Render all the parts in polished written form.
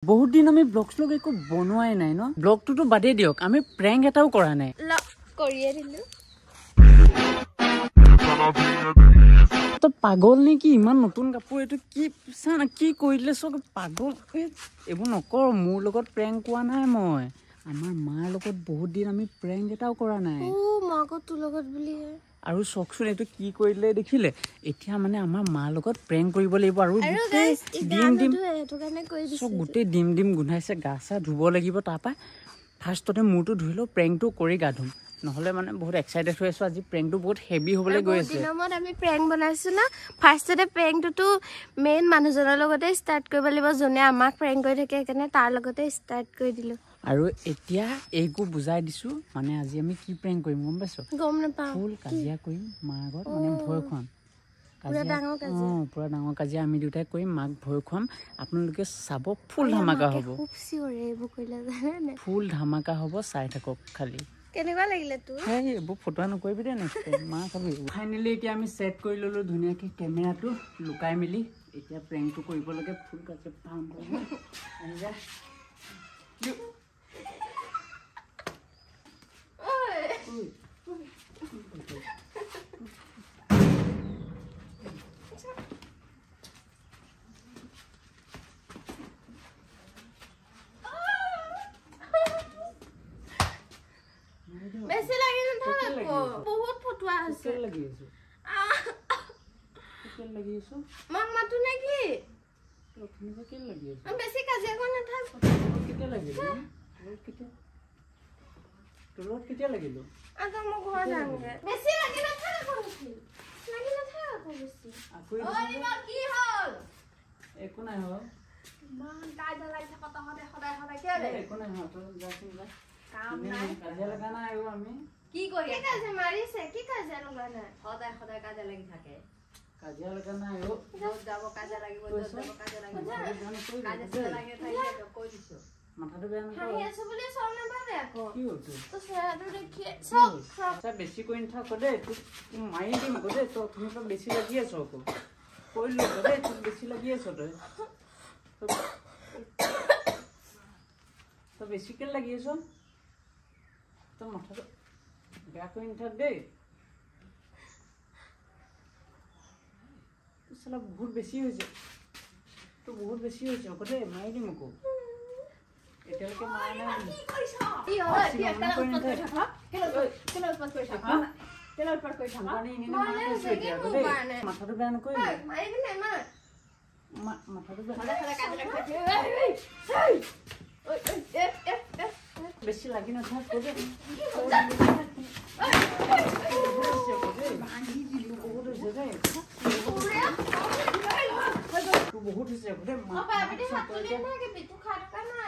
বহুত দিন আমি ব্লগছ লগ একো বনোৱাই নাই ন ব্লগটো বাদে দিয়ক আমি প্ৰ্যাঙ্ক এটাও কৰা নাই কৰিয়ে দিলো তো পাগল নেকি ইমান নতুন কাপোৰ এটো কি চানা কি কৰিলে সব পাগল এবোৰ নকৰ মোৰ লগত প্ৰ্যাঙ্ক কোৱা নাই মই আমাৰ মাৰ লগত বহুত দিন আমি প্ৰ্যাঙ্ক এটাও কৰা নাই ও মাগো তোৰ লগত বুলি আৰু চকচোন এটো কি কৰিলে দেখিলে এতিয়া মানে আমাৰ মাৰ লগত প্ৰ্যাঙ্ক কৰিব লাগিব আৰু ডিম এটো কাৰণে কৈ দিছে সব গুটে ডিম গুনাইছে গাছা ধুব লাগিব তাপা ফাৰ্ষ্টতে মুটো ধুইলো প্ৰ্যাঙ্কটো কৰি গা ধুম নহলে মানে বহুত এক্সাইটেড হৈ আছো আজি প্ৰ্যাঙ্কটো বহুত হেভি হ'বলৈ গৈ আছে দিনমত আমি প্ৰ্যাঙ্ক বনাইছো না ফাৰ্ষ্টতে প্ৰ্যাঙ্কটো মেইন মানুহজনৰ লগতে ষ্টাৰ্ট কৰিব লাগিব জনে আমাক প্ৰ্যাঙ্ক কৰি থাকে কাৰণে তাৰ লগতে ষ্টাৰ্ট কৰি দিলো আৰু এতিয়া এইকো বুজাই দিছো মানে আজি আমি কি প্ৰ্যাঙ্ক কৰিম গম পাইছো গম নাপাও ফুল কাজিয়া কৰিম মাৰ আগত মানে ভয় খুৱাম পুৰা ডাঙৰ কাজিয়া আমি দুটাই কৰিম মাক ভয় খুৱাম আপোনালোকে চাব ফুল ধামাকা হ'ব খুব চিঞৰে এইবোৰ কৰিলে জানে ফুল ধামাকা হ'ব চাই থাকক খালি কেনেকুৱা লাগিলে তোৰ হেই এইবোৰ ফটো নকৰিবি দে নেক্সট টাইম মা খাবি ফাইনালি এতিয়া আমি সেট কৰি ললো ধুনিয়াকে কেমেৰাটো লুকাই মিলি এতিয়া প্ৰ্যাঙ্কটো কৰিব লাগে ফুল কাজিয়া পাম আইজা বেছি লাগি নাথাকো বহুত ফটুৱা আছে লাগি আছে লাগি আছে মাক মাতো নেকি তুমি কি লাগি আছে বেছি কাজিয়া কৰি নাথাকো কেতিয়া লাগিলো তোলত কেতিয়া লাগিলো আটা মোক ঘৰ যামগে বেছি লাগি নাথাকো বেছি অৰিবা কি হল একো নাই হল মান কাইদা লাগি থাকত সদায় কেলে একো নাই হল তো যাচোন যা কাম নাই কাজিয়া লগা নাই আৰু আমি কি কৰি কি কাজিয়া মাৰিছে কি কাজিয়া লগা নাই সদায় কাজিয়া লাগি থাকে কাজিয়া লগা নাই ও যাব কাজিয়া লাগিব কাজিয়া লাগি থাকে কৈ দিছো মাথাটো বেয়া নকৰো হাঁহি আছো বুলি সব নাপাবে আকৌ কি হ'ল তো তো চেহাৰাটো দেখি সব আচ্ছা বেছি কই নাথাক দে তুই মাৰি দিম দে তো তুমি তো বেছি লাগি আছো আকৌ কইলো দে তুই বেছি লাগি আছো তই তো বেছি কে লাগি আছো তো মাথাটো বেয়া কই নাথাক দে সালা বহুত বেছি হৈছে তো বহুত বেছি হৈছে আকৌ দে মাৰি দিম আকৌ এতিয়ালৈকে মাৰা নাই কি কৰিছ কি হয় কেলা উৎপাত কৰি থাকা কেলা উৎপাত কৰি থাকা মানে ইনে মাৰিছো এতিয়া আকৌ দে মাথাটো বেয়া নকৰিবি মাৰিবি নাই মাথাটো বেয়া বেছি লাগি নাথাক দে বহুত হৈছে দে পিঠু খাটকা না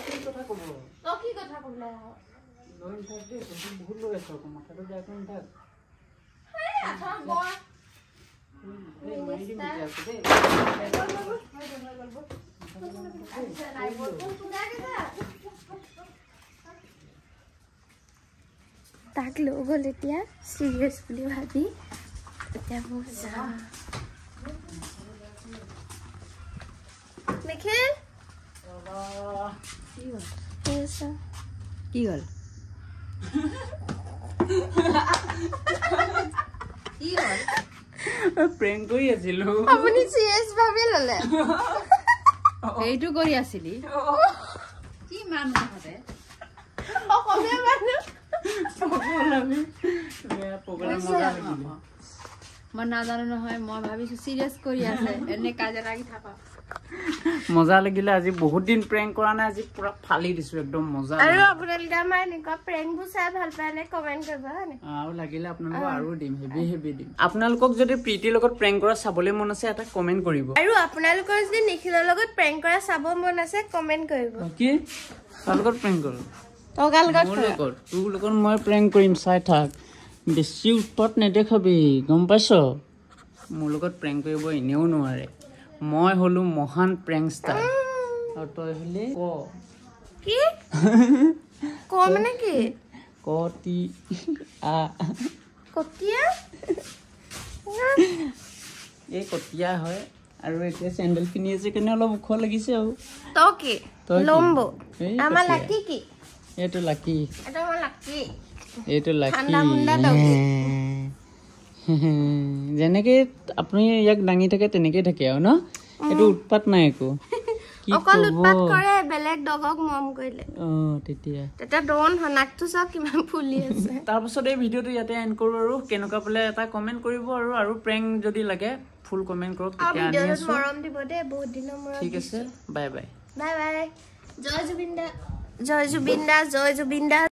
কি কথা কব তো কি কথা কবলে লৈ থাক দে বহুত লৈ আছো মাথাটো বেয়া কৰি নাথাক আচ্ছা বল মাৰি দিম এতিয়া আকৌ দে তাক লৈ গ'ল এতিয়া চিৰিয়াছ বুলি ভাবি এতিয়া মোৰ যাম নিখিল কি হল প্ৰেংক কৰি আছিলো আপুনি চিৰিয়াছ ভাবি ললে এইটো কৰি আছিলি কি মানুহ হতে অসমীয়া মানুহ মই নাজানো নহয় মই ভাবিছো চিৰিয়াছ কৰি আছে এনে কাজে লাগি থাকা মজা লাগিলে আজি বহুত দিন প্ৰেংক কৰা নাই আজি পুৰা ফালি দিছো একদম মজা আৰু আপোনালোকে আমাৰ এনেকুৱা প্ৰেংকবোৰ চাই ভাল পায় নে কমেন্ট কৰিব হয়নে আৰু লাগিলে আপোনালোকক আৰু দিম হেভি দিম আপোনালোকক যদি প্ৰীতিৰ লগত প্ৰেংক কৰা চাবলৈ মন আছে এটা কমেন্ট কৰিব আৰু আপোনালোকৰ যদি নিখিলৰ লগত প্ৰেংক কৰা চাব মন আছে কমেন্ট কৰিব কি তাৰ লগত প্ৰেংক কৰো তোৰ লগত মই প্ৰেংক কৰিম চাই থাক বেছি উৎপাত নেদেখাবি গম পাইছ মোৰ লগত প্ৰেংক কৰিব এনেও নোৱাৰে মই হলো মহান প্ৰেংকষ্টাৰ আৰু তই হলি কি মানে কি কতি কতিয়া এই কতিয়া হয় আৰু এতিয়া চেণ্ডেল পিন্ধি আছে কাৰণে অলপ ওখ লাগিছে আৰু তো কি তই কি? লম্বো এই আমাৰ তাকে। লাকি কি এইটো লাকি এটা আমাৰ লাকি এইটো লাকি ঠাণ্ডা মুণ্ডা ডগি যেনেকে আপুনি ইয়াক দাঙি থাকে তেনেকেই থাকে আৰু ন এইটো উৎপাত নাই একো কি অকল ক'ব উৎপাত কৰে বেলেগ ডগক মৰম কৰিলে তেতিয়া দৌন নাকটো চাওক কিমান ফুলি আছে তাৰপাছত এই ভিডিঅ'টো ইয়াতে এণ্ড কৰোঁ আৰু কেনেকুৱা পালে এটা কমেণ্ট কৰিব আৰু প্ৰেংক যদি লাগে ফুল কমেণ্ট কৰক আৰু তেতিয়া আনি ভিডিঅ'টোত আছোঁ মৰম দিব দেই বহুত দিনৰ মূৰত ঠিক আছে বাই বাই বাই বাই জয় জুবিন দা জয় জুবিন দা জয় জুবিন দা